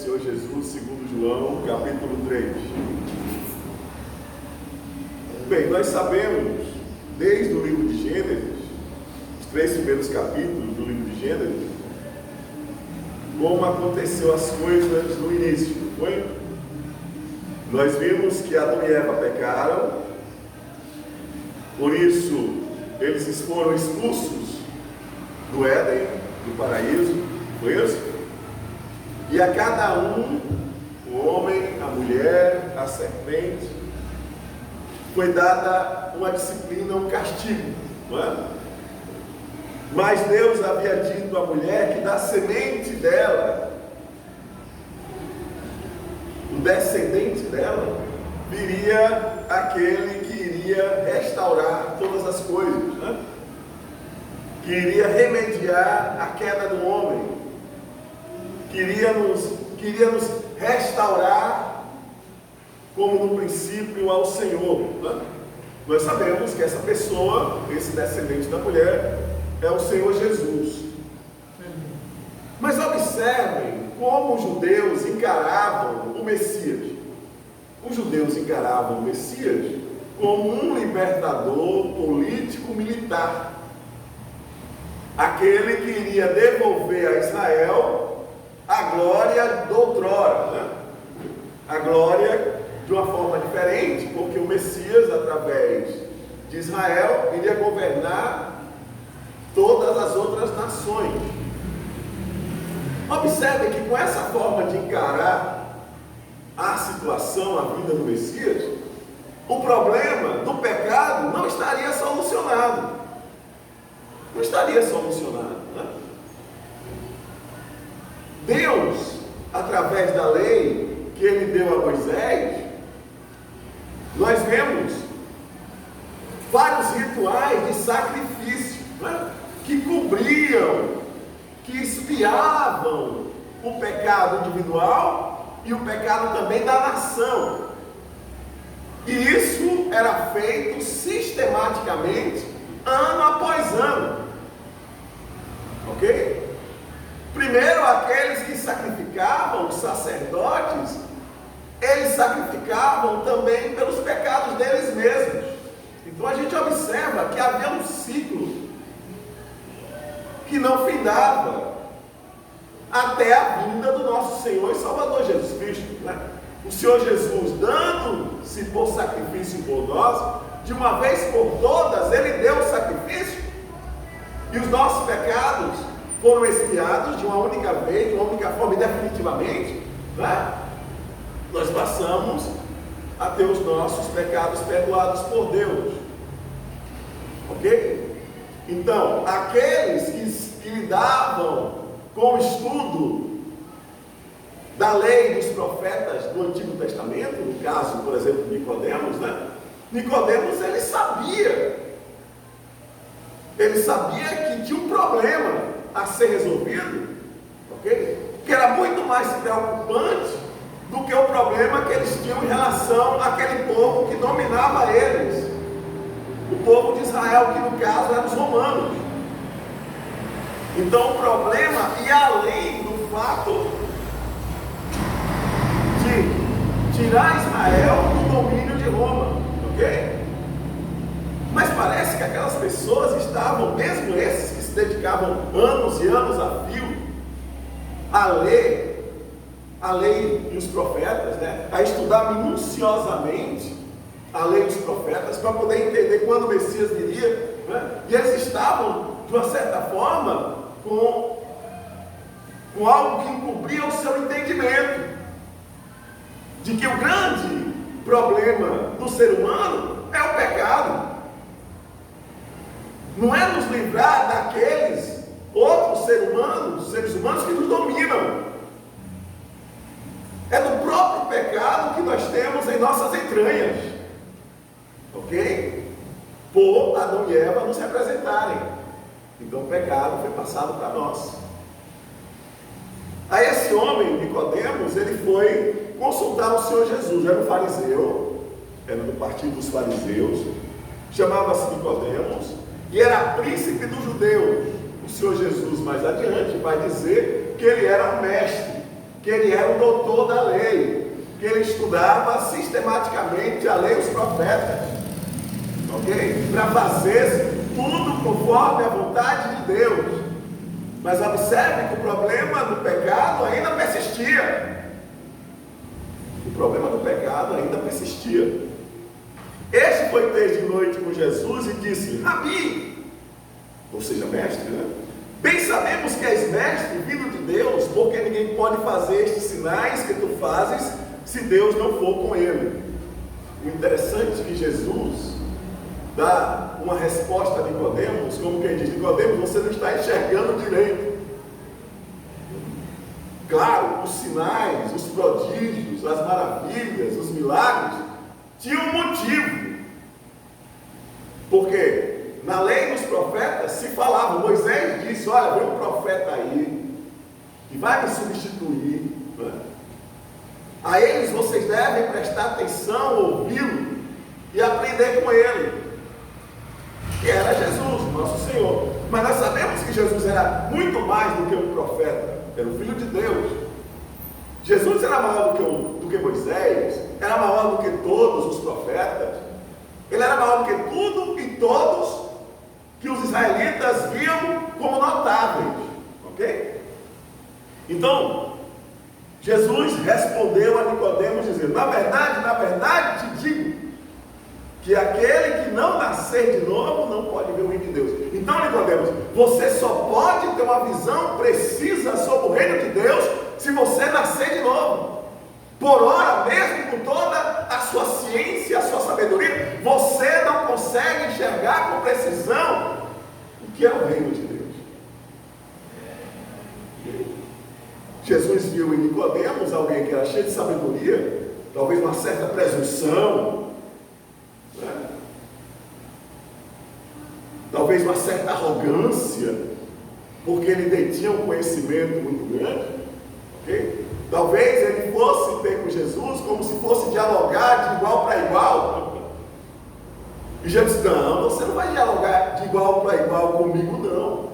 Senhor Jesus, segundo João, capítulo 3. Bem, nós sabemos, desde o livro de Gênesis, os 3 primeiros capítulos do livro de Gênesis, como aconteceu as coisas no início, não foi? Nós vimos que Adão e Eva pecaram, por isso eles foram expulsos do Éden, do paraíso, foi isso? E a cada um, o homem, a mulher, a serpente, foi dada uma disciplina, um castigo, não é? Mas Deus havia dito à mulher que da semente dela, o descendente dela, viria aquele que iria restaurar todas as coisas, né? Que iria remediar a queda do homem, queria nos restaurar como no princípio ao Senhor, né? Nós sabemos que essa pessoa, esse descendente da mulher, é o Senhor Jesus. Mas observem como os judeus encaravam o Messias. Os judeus encaravam o Messias como um libertador político-militar, aquele que iria devolver a Israel a glória do outrora, né? A glória de uma forma diferente, porque o Messias, através de Israel, iria governar todas as outras nações. Observe que com essa forma de encarar a situação, a vida do Messias, o problema do pecado não estaria solucionado. Não estaria solucionado, né? Deus, através da lei que ele deu a Moisés, nós vemos vários rituais de sacrifício, né? Que cobriam, que expiavam o pecado individual e o pecado também da nação. E isso era feito sistematicamente, ano após ano. Ok? Primeiro, aqueles que sacrificavam, os sacerdotes, eles sacrificavam também pelos pecados deles mesmos. Então a gente observa que havia um ciclo que não findava até a vinda do nosso Senhor e Salvador Jesus Cristo, né? O Senhor Jesus, dando-se por sacrifício por nós, de uma vez por todas, ele deu o sacrifício, e os nossos pecados foram expiados de uma única vez, de uma única forma e definitivamente, né? Nós passamos a ter os nossos pecados perdoados por Deus. Ok? Então, aqueles que lidavam com o estudo da lei dos profetas do Antigo Testamento, no caso, por exemplo, de Nicodemos, né? Nicodemos, ele sabia que tinha um problema a ser resolvido, ok? Que era muito mais preocupante do que o problema que eles tinham em relação àquele povo que dominava eles, o povo de Israel, que no caso eram os romanos. Então o problema ia além do fato de tirar Israel do domínio de Roma, ok? Mas parece que aquelas pessoas estavam, mesmo esses que se dedicavam anos e anos a fio a ler a lei e os profetas, né? A estudar minuciosamente a lei dos profetas, para poder entender quando o Messias viria, né? E eles estavam, de uma certa forma, com algo que encobria o seu entendimento, de que o grande problema do ser humano é o pecado. Não é nos livrar daqueles outros seres humanos que nos dominam. É do próprio pecado que nós temos em nossas entranhas, ok? Por Adão e Eva nos representarem. Então o pecado foi passado para nós. Aí esse homem, Nicodemos, ele foi consultar o Senhor Jesus. Era um fariseu, era do partido dos fariseus, chamava-se Nicodemos, e era príncipe dos judeus. O Senhor Jesus, mais adiante, vai dizer que ele era um mestre, que ele era o doutor da lei, que ele estudava sistematicamente a lei e os profetas, ok? Para fazer tudo conforme a vontade de Deus. Mas observe que o problema do pecado ainda persistia. O problema do pecado ainda persistia. Este foi ter de noite com Jesus e disse: Rabi, ou seja, mestre, né? Bem sabemos que és mestre, vindo de Deus, porque ninguém pode fazer estes sinais que tu fazes se Deus não for com ele. O interessante é que Jesus dá uma resposta a Nicodemos, como quem diz: Nicodemos, você não está enxergando direito. Claro, os sinais, os prodígios, as maravilhas, os milagres tinham um motivo. Porque na lei dos profetas se falava, Moisés disse: olha, vem um profeta aí que vai me substituir, né? A eles vocês devem prestar atenção, ouvi-lo e aprender com ele, que era Jesus, nosso Senhor. Mas nós sabemos que Jesus era muito mais do que um profeta, era o Filho de Deus. Jesus era maior do que Moisés, era maior do que todos os profetas, ele era maior do que tudo e todos que os israelitas viam como notáveis, ok? Então, Jesus respondeu a Nicodemos dizendo: na verdade te digo, que aquele que não nascer de novo não pode ver o reino de Deus. Então, Nicodemos, você só pode ter uma visão precisa sobre o reino de Deus se você nascer de novo. Por ora, mesmo com toda a sua ciência, a sua sabedoria, você não consegue enxergar com precisão o que é o reino de Deus. Jesus viu em Nicodemos alguém que era cheio de sabedoria, talvez uma certa presunção, né? Talvez uma certa arrogância, porque ele detinha um conhecimento muito grande, ok? Talvez ele fosse ter com Jesus como se fosse dialogar de igual para igual. E Jesus disse: não, você não vai dialogar de igual para igual comigo, não.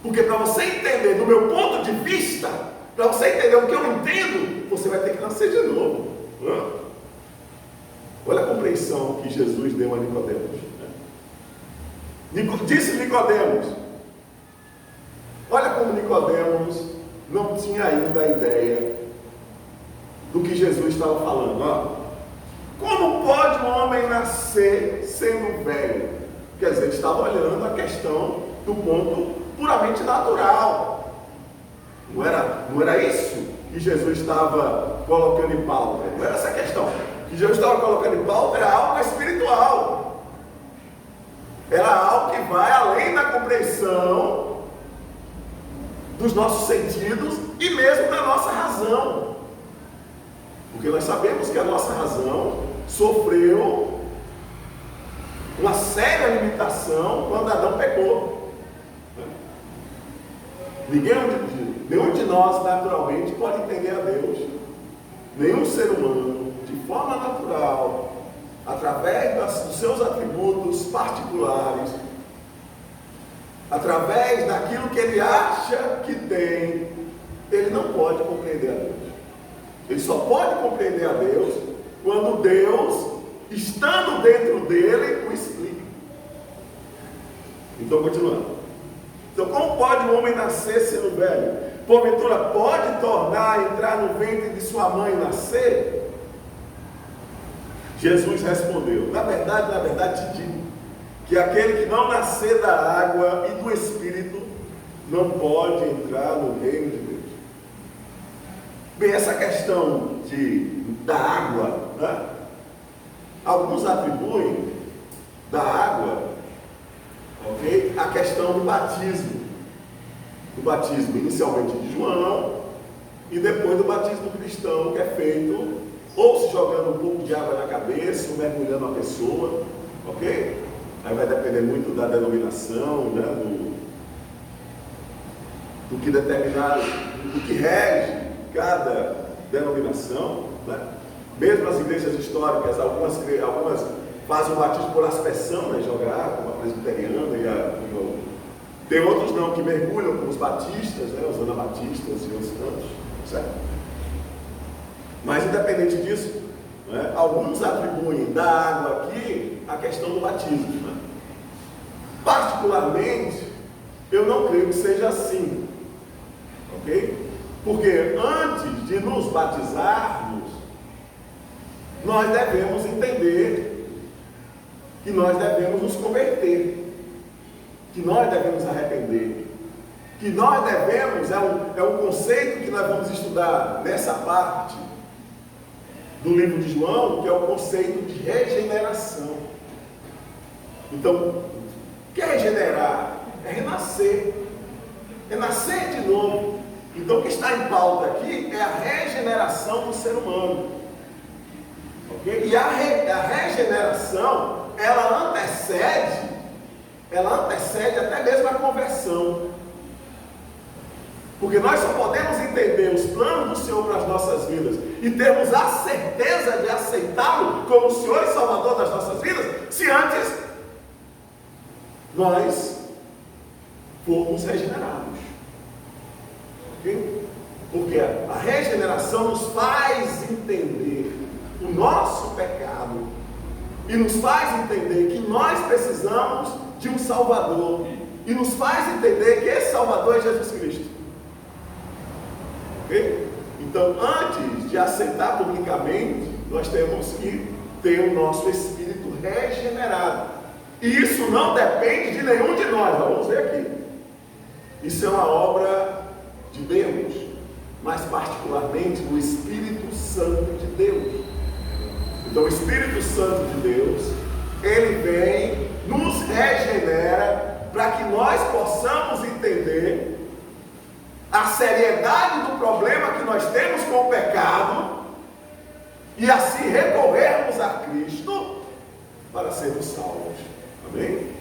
Porque para você entender do meu ponto de vista, para você entender o que eu entendo, você vai ter que nascer de novo. Olha a compreensão que Jesus deu a Nicodemos. Disse Nicodemos: olha como Nicodemos não tinha ainda a ideia do que Jesus estava falando. Como pode um homem nascer sendo velho? Quer dizer, ele estava olhando a questão do ponto puramente natural. Não era isso que Jesus estava colocando em pauta. Não era essa questão. O que Jesus estava colocando em pauta era algo espiritual. Era algo que vai além da compreensão dos nossos sentidos e mesmo da nossa razão. Porque nós sabemos que a nossa razão sofreu uma séria limitação quando Adão pecou. Nenhum de nós naturalmente pode entender a Deus. Nenhum ser humano, de forma natural, através dos seus atributos particulares, através daquilo que ele acha que tem, ele não pode compreender a Deus. Ele só pode compreender a Deus quando Deus, estando dentro dele, o explica. Então, continuando. Então, como pode um homem nascer sendo velho? Porventura pode tornar a entrar no ventre de sua mãe e nascer? Jesus respondeu: na verdade te digo, que aquele que não nascer da água e do Espírito não pode entrar no reino de Deus. Bem, essa questão da água, né? Alguns atribuem da água, ok, a questão do batismo. Do batismo inicialmente de João e depois do batismo cristão, que é feito ou se jogando um pouco de água na cabeça, ou mergulhando a pessoa, ok? Aí vai depender muito da denominação, né, do que determinar, do que rege cada denominação, né? Mesmo as igrejas históricas, algumas fazem o batismo por aspersão, né, jogar, como a presbiteriana tem outros não, que mergulham como os batistas, né, os anabatistas e outros tantos. Certo? Mas independente disso, né, alguns atribuem da água aqui a questão do batismo. Né? Particularmente, eu não creio que seja assim. Ok? Porque antes de nos batizarmos, nós devemos entender que nós devemos nos converter, que nós devemos arrepender, que nós devemos, é um conceito que nós vamos estudar nessa parte do livro de João, que é o conceito de regeneração. Então, o que é regenerar? É renascer, é nascer de novo. Então, o que está em pauta aqui é a regeneração do ser humano. Okay? E a regeneração, ela antecede até mesmo a conversão. Porque nós só podemos entender os planos do Senhor para as nossas vidas e termos a certeza de aceitá-lo como o Senhor e Salvador das nossas vidas, se antes nós formos regenerados. Okay? Porque a regeneração nos faz entender o nosso pecado e nos faz entender que nós precisamos de um Salvador e nos faz entender que esse Salvador é Jesus Cristo. Okay? Então, antes de aceitar publicamente, nós temos que ter o nosso espírito regenerado. E isso não depende de nenhum de nós. Vamos ver aqui. Isso é uma obra de Deus, mas particularmente do Espírito Santo de Deus. Então, o Espírito Santo de Deus, ele vem, nos regenera, para que nós possamos entender a seriedade do problema que nós temos com o pecado e assim recorrermos a Cristo para sermos salvos. Amém?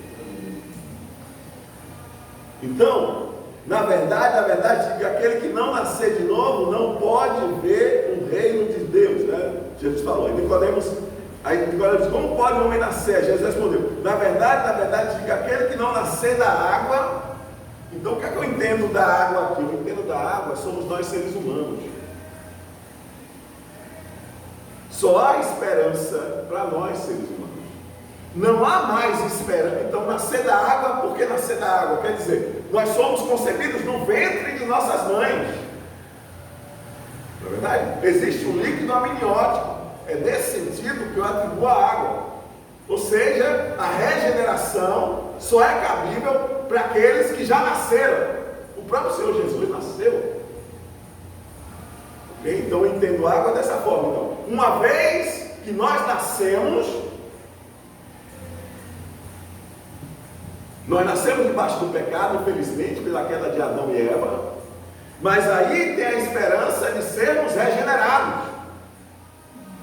Então, na verdade, aquele que não nascer de novo não pode ver o reino de Deus, né? Jesus falou, Nicodemos disse, como pode o homem nascer? Jesus respondeu, na verdade, diga aquele que não nascer da água. Então, o que é que eu entendo da água aqui? Eu entendo da água, somos nós seres humanos. Só há esperança para nós seres humanos. Não há mais esperança. Então, nascer da água, por que nascer da água? Quer dizer, nós somos concebidos no ventre de nossas mães. Não é verdade? Existe um líquido amniótico. É nesse sentido que eu atribuo a água. Ou seja, a regeneração só é cabível para aqueles que já nasceram. O próprio Senhor Jesus nasceu. Okay? Então eu entendo a água dessa forma. Então, uma vez que nós nascemos debaixo do pecado, infelizmente, pela queda de Adão e Eva. Mas aí tem a esperança de sermos regenerados.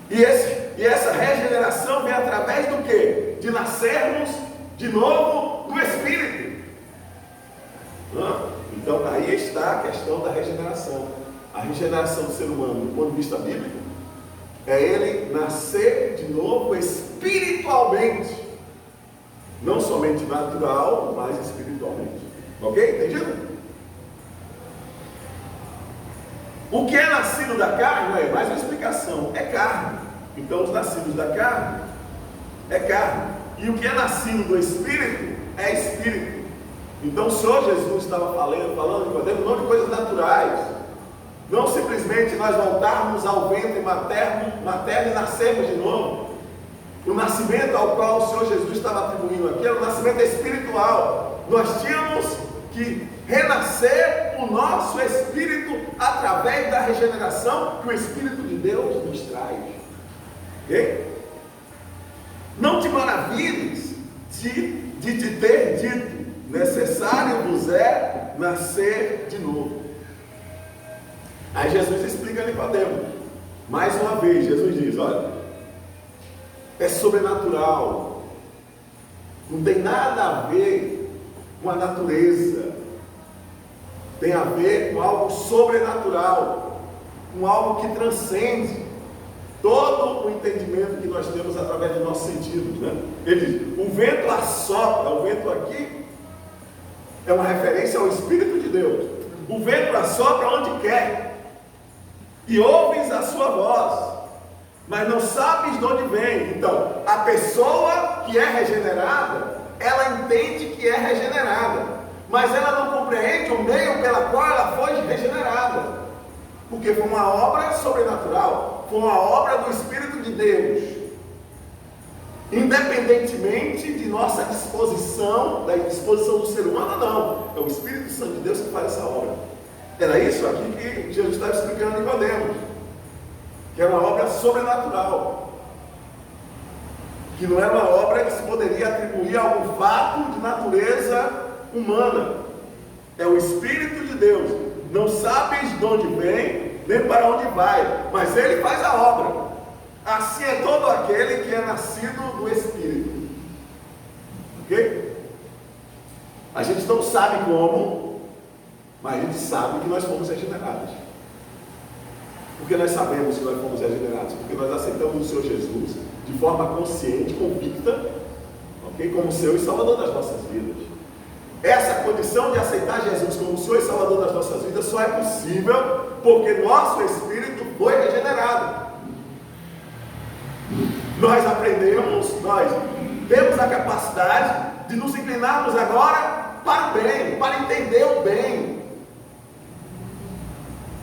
E essa regeneração vem através do quê? De nascermos de novo do Espírito. Então aí está a questão da regeneração. A regeneração do ser humano, do ponto de vista bíblico, é ele nascer de novo espiritualmente. Não somente natural, mas espiritualmente. Ok? Entendido? O que é nascido da carne, é mais uma explicação, é carne. Então os nascidos da carne é carne. E o que é nascido do Espírito é Espírito. Então o Senhor Jesus estava falando não de coisas naturais. Não simplesmente nós voltarmos ao ventre materno e nascermos de novo. O nascimento ao qual o Senhor Jesus estava atribuindo aqui era o nascimento espiritual. Nós tínhamos que renascer o nosso espírito através da regeneração que o Espírito de Deus nos traz. Ok? Não te maravilhes de te ter dito, necessário vos é nascer de novo. Aí Jesus explica a Nicodemos. Mais uma vez, Jesus diz, olha, é sobrenatural, não tem nada a ver com a natureza, tem a ver com algo sobrenatural, com algo que transcende todo o entendimento que nós temos através dos nossos sentidos, né? Ele diz, o vento assopra, o vento aqui é uma referência ao Espírito de Deus. O vento assopra onde quer. e ouves a sua voz, mas não sabes de onde vem. Então, a pessoa que é regenerada, ela entende que é regenerada, mas ela não compreende o meio pela qual ela foi regenerada, porque foi uma obra sobrenatural, foi uma obra do Espírito de Deus. Independentemente de nossa disposição, da disposição do ser humano, não. É o Espírito Santo de Deus que faz essa obra. Era isso aqui que Jesus estava explicando a Nicodemos, que era uma obra sobrenatural, que não era uma obra que se poderia atribuir a algum fato de natureza humana. É o Espírito de Deus. Não sabes de onde vem, nem para onde vai, mas Ele faz a obra. Assim é todo aquele que é nascido do Espírito. Ok? A gente não sabe como, mas a gente sabe que nós fomos regenerados. Por que nós sabemos que nós fomos regenerados? Porque nós aceitamos o Senhor Jesus de forma consciente, convicta, ok? Como Senhor e Salvador das nossas vidas. Essa condição de aceitar Jesus como Senhor e Salvador das nossas vidas só é possível porque nosso espírito foi regenerado. Nós aprendemos, nós temos a capacidade de nos inclinarmos agora para o bem, para entender o bem,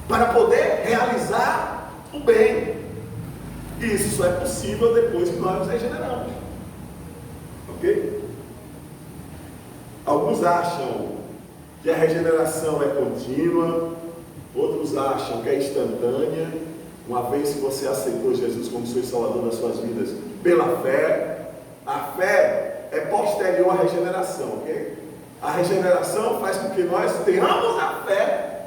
para poder realizar o bem. E isso só é possível depois que nós nos regeneramos. Ok? Alguns acham que a regeneração é contínua, outros acham que é instantânea. Uma vez que você aceitou Jesus como Senhor e Salvador das suas vidas pela fé, a fé é posterior à regeneração, ok? A regeneração faz com que nós tenhamos a fé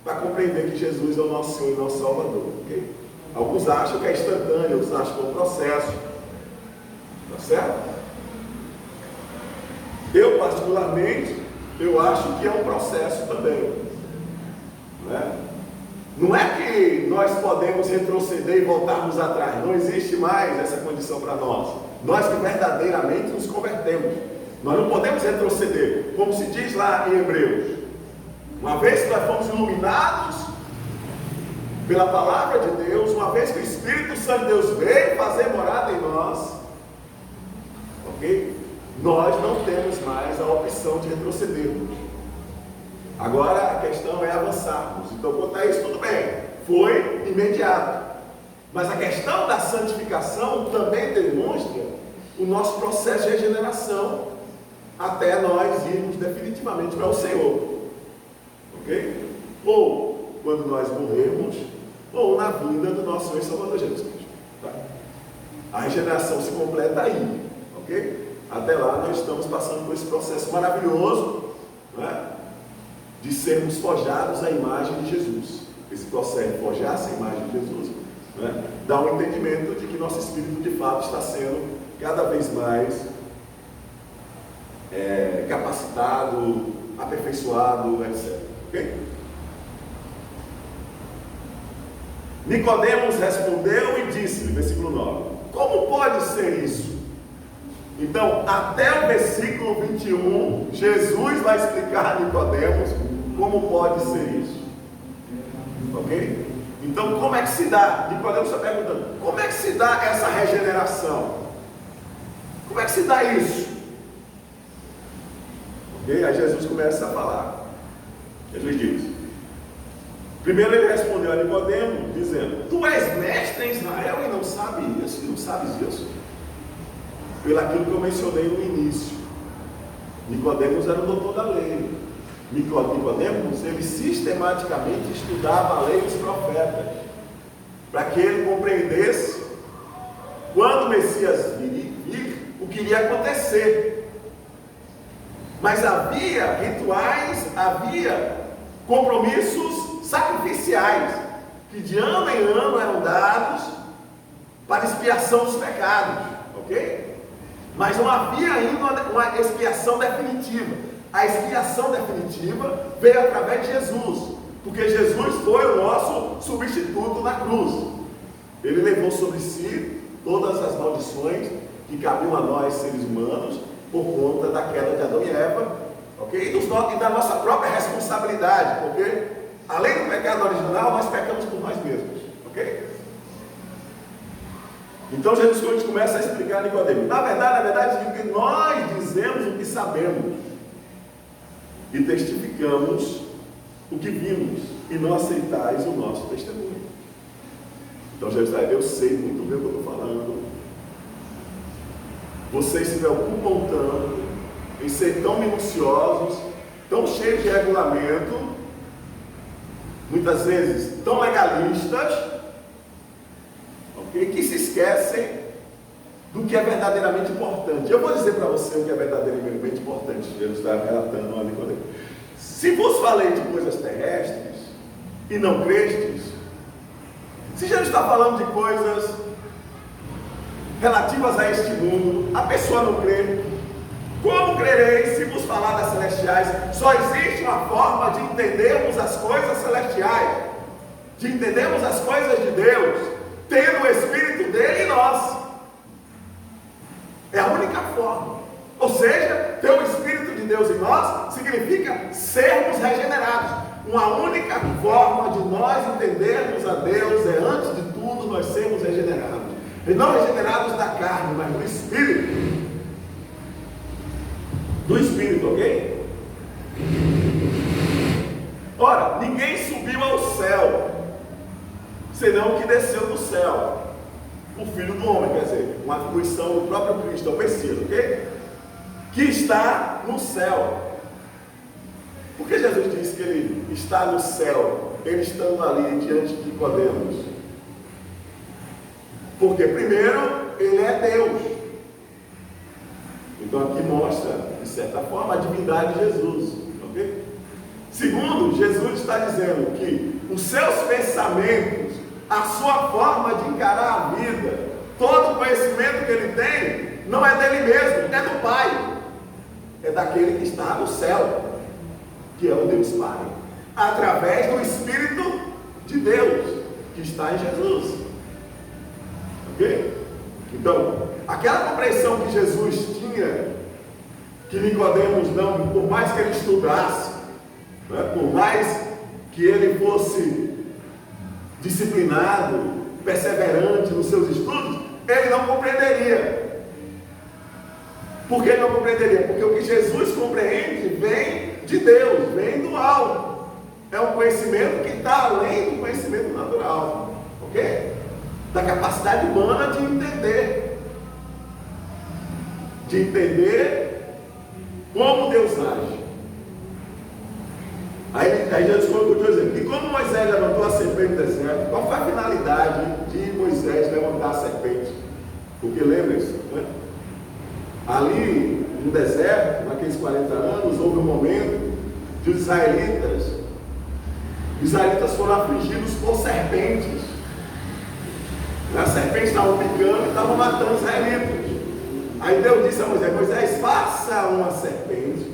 para compreender que Jesus é o nosso Senhor e nosso Salvador, ok? Alguns acham que é instantâneo, outros acham que é um processo, tá certo? Eu, particularmente, eu acho que é um processo também, né? Não é que nós podemos retroceder e voltarmos atrás. Não existe mais essa condição para nós. Nós que verdadeiramente nos convertemos. Nós não podemos retroceder. Como se diz lá em Hebreus. Uma vez que nós fomos iluminados pela palavra de Deus, uma vez que o Espírito Santo de Deus veio fazer morada em nós, ok? Nós não temos mais a opção de retrocedermos. Agora a questão é avançarmos. Então, quanto a isso, tudo bem, foi imediato. Mas a questão da santificação também demonstra o nosso processo de regeneração até nós irmos definitivamente para o Senhor. Ok? Ou quando nós morrermos, ou na vinda do nosso Senhor e Salvador Jesus Cristo. Tá? A regeneração se completa aí. Ok? Até lá nós estamos passando por esse processo maravilhoso, né? De sermos forjados à imagem de Jesus. Esse processo de forjar-se à imagem de Jesus, né, dá um entendimento de que nosso espírito de fato está sendo cada vez mais capacitado, aperfeiçoado, etc. Okay? Nicodemos respondeu e disse, versículo 9: como pode ser isso? Então, até o versículo 21, Jesus vai explicar a Nicodemos como pode ser isso. Ok? Então, como é que se dá? Nicodemos está perguntando: como é que se dá essa regeneração? Como é que se dá isso? Ok? Aí Jesus começa a falar. Jesus diz: primeiro ele respondeu a Nicodemos, dizendo: tu és mestre em Israel e não sabes isso? E não sabes isso? Pelaquilo que eu mencionei no início. Nicodemos era o doutor da lei. Nicodemos, ele sistematicamente estudava a lei dos profetas, para que ele compreendesse, quando o Messias vir, o que iria acontecer. Mas havia rituais, havia compromissos sacrificiais, que de ano em ano eram dados para expiação dos pecados, ok? Mas não havia ainda uma expiação definitiva. A expiação definitiva veio através de Jesus, porque Jesus foi o nosso substituto na cruz. Ele levou sobre si todas as maldições que cabiam a nós, seres humanos, por conta da queda de Adão e Eva, ok? E da nossa própria responsabilidade, porque além do pecado original, nós pecamos por nós mesmos, ok? Então Jesus começa a explicar a Nicodemo. Na verdade, digo que nós dizemos o que sabemos e testificamos o que vimos, e não aceitais o nosso testemunho. Então Jesus diz, eu sei muito bem o que eu estou falando. Vocês se preocupam tanto em ser tão minuciosos, tão cheios de regulamento, muitas vezes tão legalistas, okay, que se esquecem do que é verdadeiramente importante. Eu vou dizer para você o que é verdadeiramente importante. Jesus está relatando a Nicodemo. Se vos falei de coisas terrestres e não crestes, se Jesus está falando de coisas relativas a este mundo, a pessoa não crê, como crereis se vos falar das celestiais? Só existe uma forma de entendermos as coisas celestiais, de entendermos as coisas de Deus, tendo o Espírito dele em nós. É a única forma. Ou seja, ter o Espírito de Deus em nós significa sermos regenerados. Uma única forma de nós entendermos a Deus é, antes de tudo, nós sermos regenerados. E não regenerados da carne, mas do Espírito. Do Espírito, ok? Ora, ninguém subiu ao céu, senão o que desceu do céu. O Filho do Homem, quer dizer, uma atribuição do próprio Cristo, é o Messias, ok? Que está no céu. Por que Jesus disse que ele está no céu, ele estando ali diante de Nicodemos? Porque primeiro, ele é Deus. Então aqui mostra, de certa forma, a divindade de Jesus, ok? Segundo, Jesus está dizendo que os seus pensamentos, a sua forma de encarar a vida, todo o conhecimento que ele tem, não é dele mesmo, é do Pai. É daquele que está no céu, que é o Deus Pai, através do Espírito de Deus, que está em Jesus. Ok? Então, aquela compreensão que Jesus tinha, que Nicodemos não, por mais que ele estudasse, né, por mais que ele fosse disciplinado, perseverante nos seus estudos, ele não compreenderia. Por que não compreenderia? Porque o que Jesus compreende vem de Deus, vem do alto. É um conhecimento que está além do conhecimento natural, ok? Da capacidade humana de entender como Deus age. Aí Jesus continua dizendo, e como Moisés levantou a serpente no deserto, qual foi a finalidade de Moisés levantar a serpente? Porque lembra-se, né? Ali no deserto, naqueles 40 anos, houve um momento de os israelitas foram afligidos por serpentes. As serpentes estavam picando e estavam matando os israelitas. Aí Deus disse a Moisés, Moisés, faça uma serpente,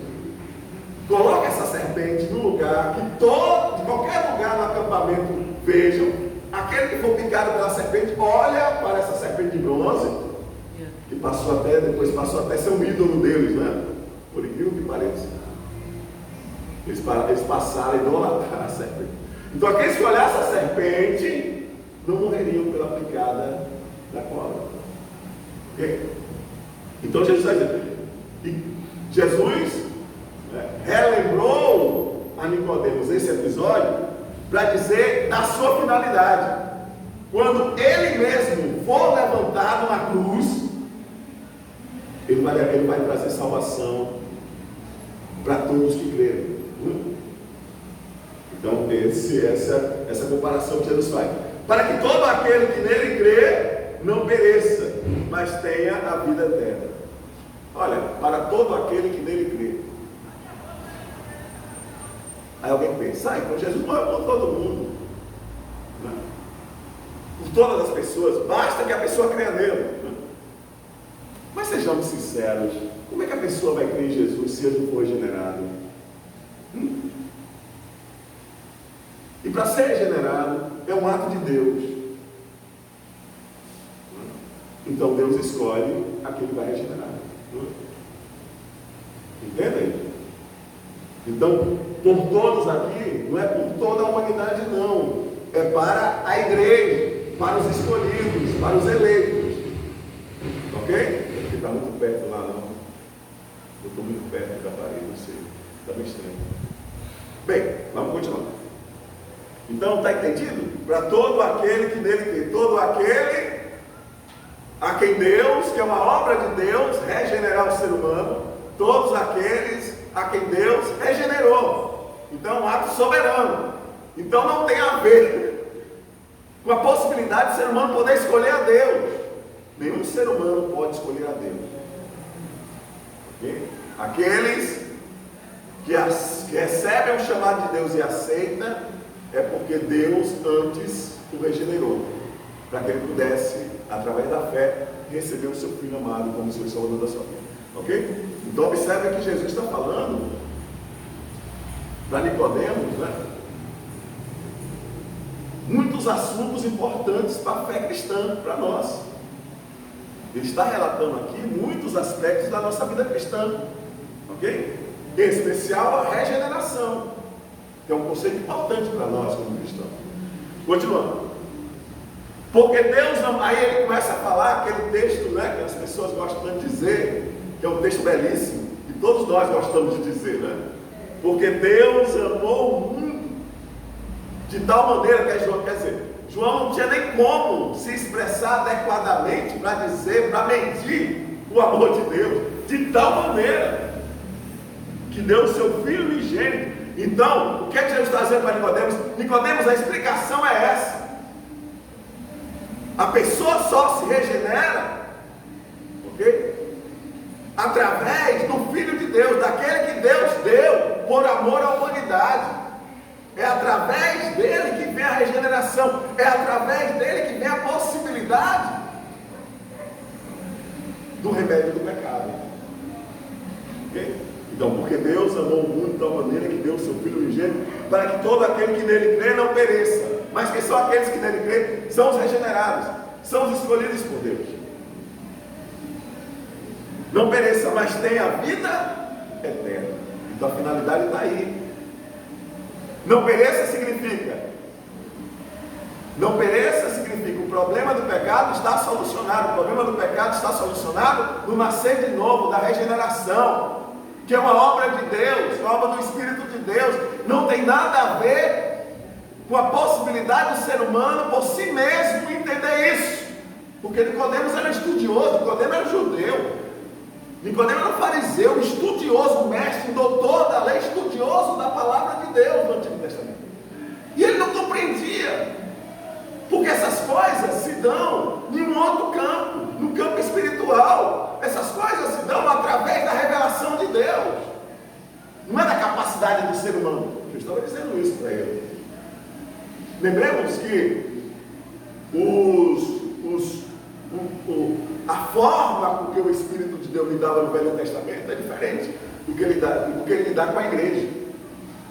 coloque essa serpente no lugar que de qualquer lugar no acampamento vejam, aquele que for picado pela serpente, olha para essa serpente de bronze, que depois passou até ser um ídolo deles, né? Por incrível que pareça. Eles passaram a idolatrar a serpente. Então aqueles que olhassem a serpente não morreriam pela picada da cobra. Ok? Então Jesus está dizendo, e Jesus relembrou a Nicodemos esse episódio para dizer da sua finalidade. Quando ele mesmo for levantado na cruz, ele vai trazer salvação para todos que crerem. Então essa comparação que Jesus faz, para que todo aquele que nele crê não pereça, mas tenha a vida eterna. Olha, para todo aquele que nele crê. Aí alguém pensa, então Jesus morreu por todo mundo, né? Por todas as pessoas, basta que a pessoa creia nele, né? Mas sejamos sinceros, como é que a pessoa vai crer em Jesus se ele não for regenerado? E para ser regenerado é um ato de Deus. Então Deus escolhe aquele que vai regenerar. Entendem? Então por todos aqui, não é por toda a humanidade, não. É para a igreja, para os escolhidos, para os eleitos. Ok? Porque está muito perto lá, não. Eu estou muito perto da parede, não sei. Está meio estranho. Bem, vamos continuar. Então, está entendido? Para todo aquele que nele crê, todo aquele a quem Deus, que é uma obra de Deus, regenerar o ser humano, todos aqueles a quem Deus regenerou. Então, é um ato soberano. Então, não tem a ver com a possibilidade do ser humano poder escolher a Deus. Nenhum ser humano pode escolher a Deus. Okay? Aqueles que recebem o chamado de Deus e aceitam, é porque Deus antes o regenerou, para que ele pudesse, através da fé, receber o seu Filho amado como seu Salvador da sua vida. Ok? Então observe que Jesus está falando para Nicodemos, né? Muitos assuntos importantes para a fé cristã, para nós. Ele está relatando aqui muitos aspectos da nossa vida cristã, ok? Em especial a regeneração, que é um conceito importante para nós como cristãos. Continuando. Porque Deus não... Aí ele começa a falar aquele texto, né, que as pessoas gostam de dizer, que é um texto belíssimo, que todos nós gostamos de dizer, né? Porque Deus amou o mundo de tal maneira que João, quer dizer, João não tinha nem como se expressar adequadamente para dizer, para medir o amor de Deus, de tal maneira que deu o seu Filho unigênito. Então, o que é que Jesus está dizendo para Nicodemos? Nicodemos, a explicação é essa. A pessoa só se regenera, ok? Através do Filho de Deus, daquele que Deus deu por amor à humanidade. É através dele que vem a regeneração, é através dele que vem a possibilidade do remédio do pecado. Ok? Então, porque Deus amou o mundo de tal maneira que deu o seu Filho unigênito, para que todo aquele que nele crê não pereça, mas que só aqueles que nele crê são os regenerados, são os escolhidos por Deus. Não pereça, mas tenha vida eterna. Então a finalidade está aí. Não pereça significa o problema do pecado está solucionado. O problema do pecado está solucionado no nascer de novo, da regeneração, que é uma obra de Deus, uma obra do Espírito de Deus. Não tem nada a ver com a possibilidade do ser humano por si mesmo entender isso, porque Nicodemos era estudioso, Nicodemos era judeu, Nicodemos era fariseu, estudioso, mestre, doutor da lei, estudioso da palavra de Deus no Antigo Testamento. E ele não compreendia, porque essas coisas se dão em um outro campo, no campo espiritual. Essas coisas se dão através da revelação de Deus, não é da capacidade do ser humano. Eu estava dizendo isso para ele. Lembremos que a forma com que o Espírito de Deus lidava no Velho Testamento é diferente do que ele lidar com a igreja.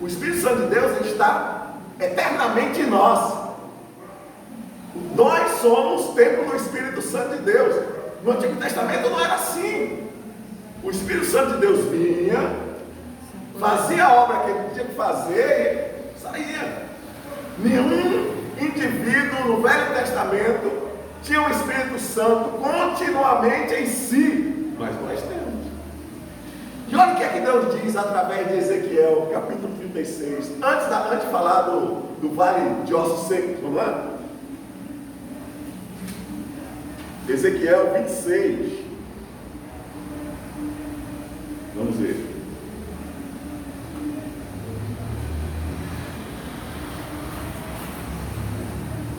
O Espírito Santo de Deus, ele está eternamente em nós. Nós somos templo do Espírito Santo de Deus. No Antigo Testamento não era assim. O Espírito Santo de Deus vinha, fazia a obra que ele tinha que fazer e saía. Nenhum indivíduo no Velho Testamento tinha o Espírito Santo continuamente em si, mas nós temos. E olha o que é que Deus diz através de Ezequiel, capítulo 36, antes de falar do vale de ossos secos, vamos lá? Ezequiel 26, vamos ver.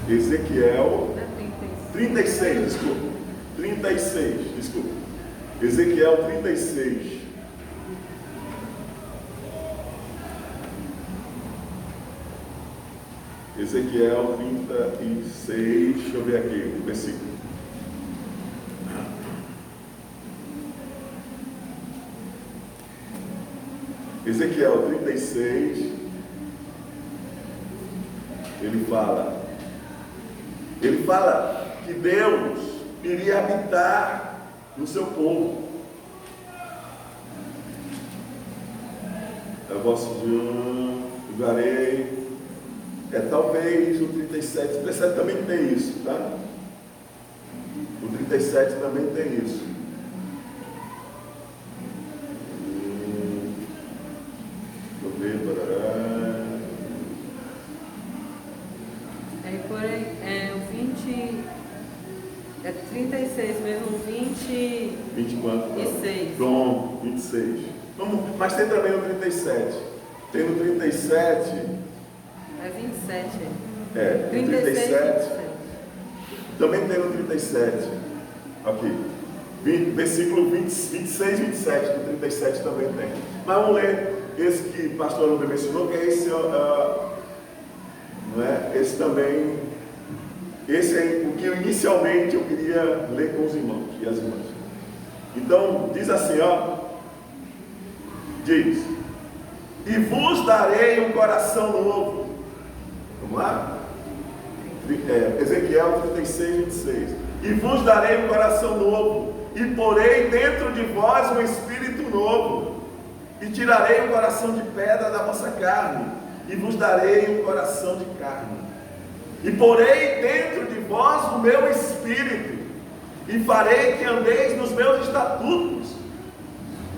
Ezequiel 36, desculpa. 36, desculpa. Ezequiel 36. Ezequiel 36, deixa eu ver aqui o versículo. Ezequiel 36, ele fala que Deus iria habitar no seu povo. É o vosso julgarei. Talvez o 37. O 37 também tem isso, tá? O 37 também tem isso. Deixa eu ver, barará. Porém, o 20. É 36 mesmo, 20. 20 quanto? 26. Pronto, 26. Mas tem também no 37. Tem no 37. É 27. No 36, 37. 27. Também tem no 37. Aqui. Versículo 26 e 27. No 37 também tem. Mas vamos ler esse que o pastor André mencionou, que é esse. Não é? Esse também. Esse é o que inicialmente eu queria ler com os irmãos e as irmãs. Então, diz assim, diz: e vos darei um coração novo. Vamos lá? Ezequiel 36, 26. E vos darei um coração novo, e porei dentro de vós um espírito novo, e tirarei o coração de pedra da vossa carne, e vos darei um coração de carne. E porei dentro de vós o meu espírito, e farei que andeis nos meus estatutos,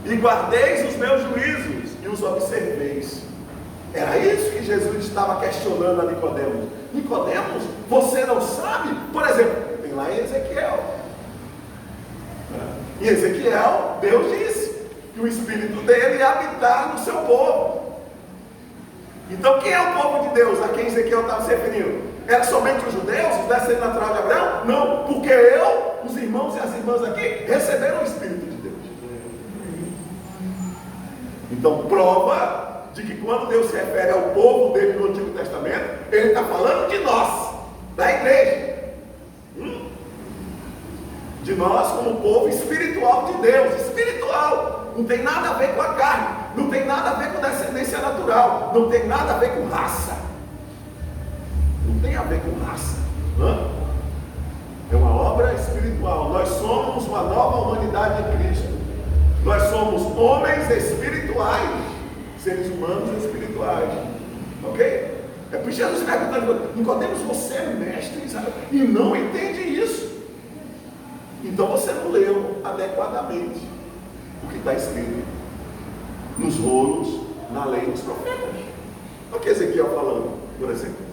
e guardeis os meus juízos, e os observeis. Era isso que Jesus estava questionando a Nicodemos. Nicodemos, você não sabe? Por exemplo, tem lá em Ezequiel. Em Ezequiel, Deus disse que o Espírito dele ia habitar no seu povo. Então, quem é o povo de Deus a quem Ezequiel estava se referindo? Era somente os judeus, os descendentes naturais de Abraão? Não, porque os irmãos e as irmãs aqui, receberam o Espírito de Deus. Então, prova de que quando Deus se refere ao povo dele no Antigo Testamento, ele está falando de nós, da igreja. De nós como povo espiritual de Deus, espiritual. Não tem nada a ver com a carne, não tem nada a ver com descendência natural, não tem nada a ver com raça. Não tem a ver com raça. É uma obra espiritual. Nós somos uma nova humanidade em Cristo. Nós somos homens espirituais, seres humanos espirituais. Ok? É por isso que Jesus perguntando: Nicodemos, você é mestre e não entende isso. Então você não leu adequadamente o que está escrito nos rolos, na lei dos profetas. O que Ezequiel falando, por exemplo?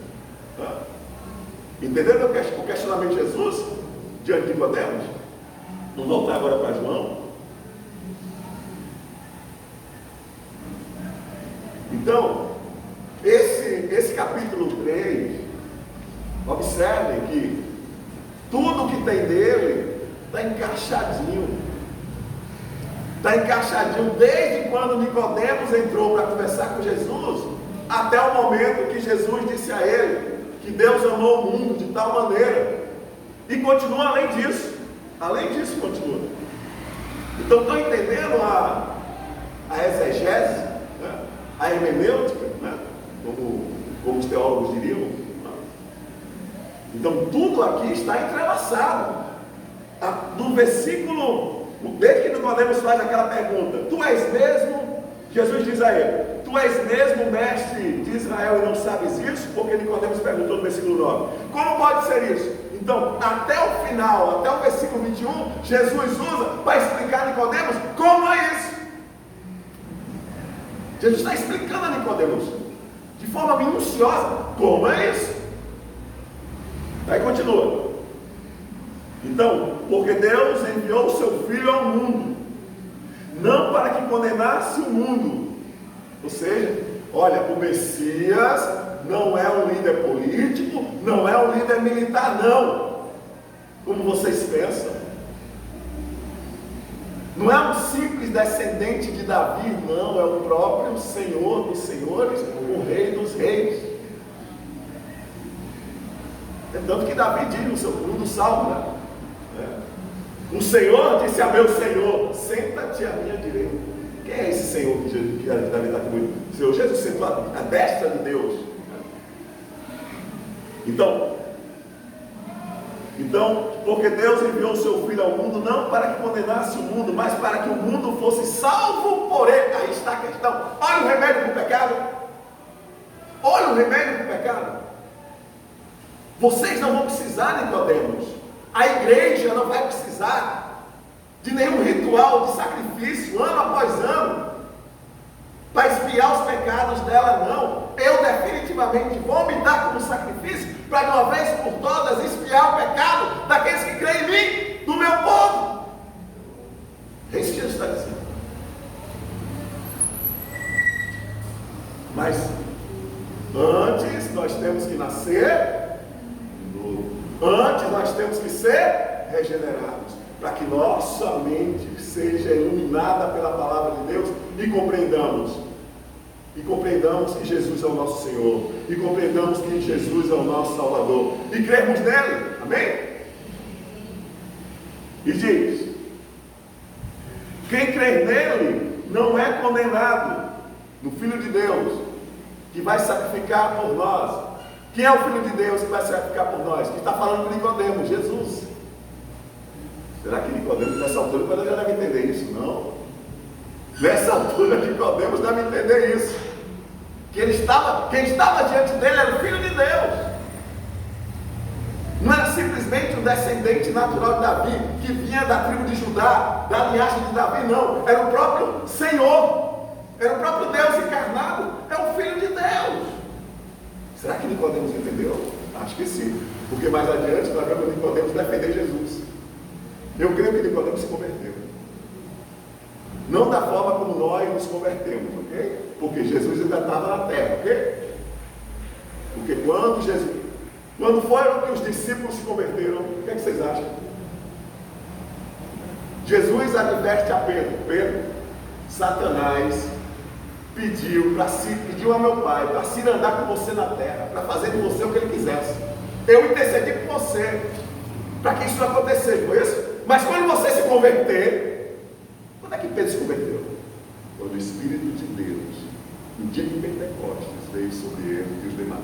Entenderam o questionamento de Jesus diante de Nicodemos? Vamos voltar agora para João. Então, esse capítulo 3, observem que tudo que tem dele está encaixadinho. Está encaixadinho desde quando Nicodemos entrou para conversar com Jesus, até o momento que Jesus disse a ele que Deus amou o mundo de tal maneira, e continua além disso. Além disso continua. Então estão entendendo a exegese, né? A hermenêutica, né? como os teólogos diriam. Então tudo aqui está entrelaçado. No versículo, desde que Nicodemos faz aquela pergunta: tu és mesmo, Jesus diz a ele, tu és mesmo mestre de Israel e não sabes isso? Porque Nicodemos perguntou no versículo 9. Como pode ser isso? Então, até o final, até o versículo 21, Jesus usa para explicar a Nicodemos como é isso. Jesus está explicando a Nicodemos de forma minuciosa como é isso. Aí continua. Então, porque Deus enviou o seu Filho ao mundo, não para que condenasse o mundo. Ou seja, olha, o Messias não é um líder político, não é um líder militar, não, como vocês pensam. Não é um simples descendente de Davi, não, é o próprio Senhor dos senhores, o Rei dos reis. É tanto que Davi diz no Salmo, né? O Senhor disse a meu Senhor: senta-te à minha direita. Quem é esse Senhor que Davi está comigo? O Senhor Jesus sentou à destra de Deus. Então, Então, porque Deus enviou o seu Filho ao mundo, não para que condenasse o mundo, mas para que o mundo fosse salvo por ele. Aí está a questão. Olha o remédio para o pecado. Olha o remédio para o pecado. Vocês não vão precisar, Nicodemos. A igreja não vai precisar de nenhum ritual de sacrifício, ano após ano, para expiar os pecados dela, não. Eu definitivamente vou me dar como sacrifício para de uma vez por todas expiar o pecado daqueles que creem em mim, do meu povo. É isso que Jesus está dizendo. Mas antes nós temos que nascer de novo. Antes nós temos que ser regenerados, para que nossa mente seja iluminada pela palavra de Deus e compreendamos que Jesus é o nosso Senhor, e compreendamos que Jesus é o nosso Salvador, e cremos nele, amém? E diz, quem crer nele não é condenado, no Filho de Deus, que vai sacrificar por nós. Quem é o Filho de Deus que vai sacrificar por nós? Que está falando com Nicodemos, Jesus. Será que Nicodemos, nessa altura, já deve entender isso? Não. Nessa altura, Nicodemos deve entender isso. Que quem estava diante dele era o Filho de Deus. Não era simplesmente um descendente natural de Davi, que vinha da tribo de Judá, da linhagem de Davi, não. Era o próprio Senhor. Era o próprio Deus encarnado. É o Filho de Deus. Será que Nicodemos entendeu? Acho que sim. Porque mais adiante nós vemos Nicodemos defender Jesus. Eu creio que Nicodemos se converteu. Não da forma como nós nos convertemos, ok? Porque Jesus ainda estava na terra, ok? Porque quando foram que os discípulos se converteram, o que é que vocês acham? Jesus adverte a Pedro: Pedro, Satanás pediu a meu pai para se andar com você na terra, para fazer de você o que ele quisesse. Eu intercedi por você, para que isso não acontecesse, foi isso? Mas quando você se converter, quando é que Pedro se converteu? Quando o Espírito de Deus, no dia de Pentecostes, veio sobre ele e os demais.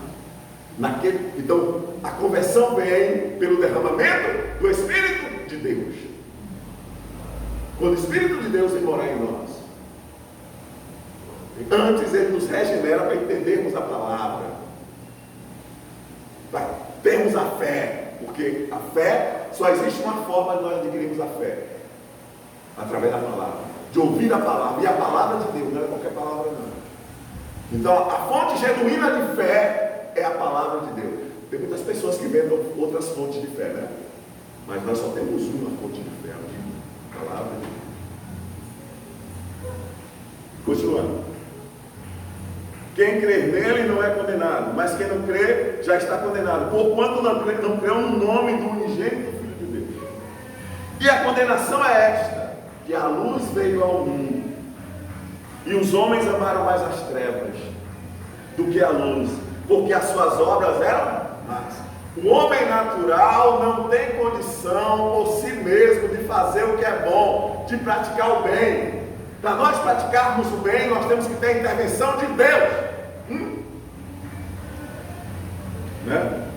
Então, a conversão vem pelo derramamento do Espírito de Deus. Quando o Espírito de Deus vem morar em nós, antes ele nos regenera para entendermos a palavra, para termos a fé, porque a fé, só existe uma forma de nós adquirirmos a fé: através da palavra, de ouvir a palavra, e a palavra de Deus, não é qualquer palavra não. Então a fonte genuína de fé é a palavra de Deus. Tem muitas pessoas que vendem outras fontes de fé, né? Mas nós só temos uma fonte de fé, a palavra de Deus. Continuando. Quem crer nele não é condenado, mas quem não crê já está condenado, porquanto não creu no nome do unigênito Filho de Deus. E a condenação é esta: que a luz veio ao mundo, e os homens amaram mais as trevas do que a luz, porque as suas obras eram más. O homem natural não tem condição por si mesmo de fazer o que é bom, de praticar o bem. Para nós praticarmos o bem, nós temos que ter a intervenção de Deus. Né?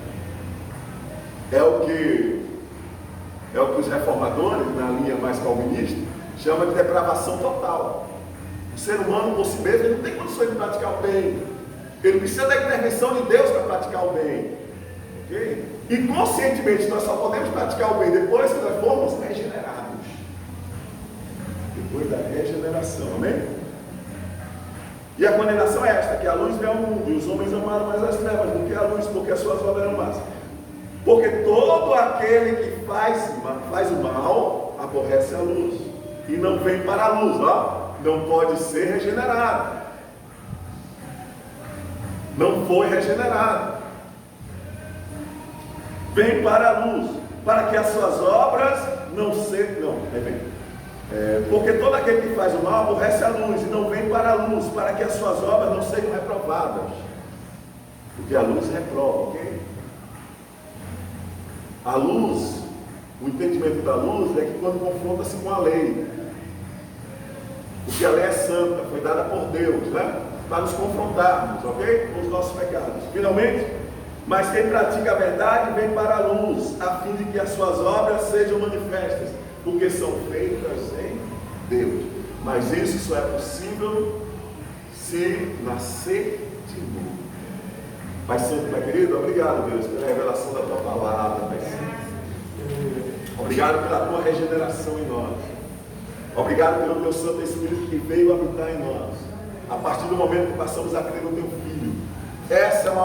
É o que os reformadores, na linha mais calvinista, chamam de depravação total. O ser humano por si mesmo, ele não tem condições de praticar o bem. Ele precisa da intervenção de Deus para praticar o bem. Okay? E conscientemente nós só podemos praticar o bem depois que nós formos regenerados. Depois da regeneração, amém? E a condenação é esta: que a luz veio ao mundo, e os homens amaram mais as trevas do que a luz, porque as suas obras eram más. Porque todo aquele que faz o mal aborrece a luz, e não vem para a luz, ó, não pode ser regenerado. Não foi regenerado. Vem para a luz, para que as suas obras não sejam. Porque todo aquele que faz o mal aborrece a luz e não vem para a luz, para que as suas obras não sejam reprovadas. Porque a luz reprova, ok? A luz, o entendimento da luz é que quando confronta-se com a lei, porque a lei é santa, foi dada por Deus, né? Para nos confrontarmos, ok? Com os nossos pecados. Finalmente, Mas quem pratica a verdade vem para a luz, a fim de que as suas obras sejam manifestas, porque são feitas em Deus. Mas isso só é possível se nascer de novo. Pai Santo, Pai querido, obrigado, Deus, pela revelação da tua palavra, Pai Santo. Obrigado pela tua regeneração em nós. Obrigado pelo teu Santo Espírito que veio habitar em nós. A partir do momento que passamos a crer no teu Filho. Essa é uma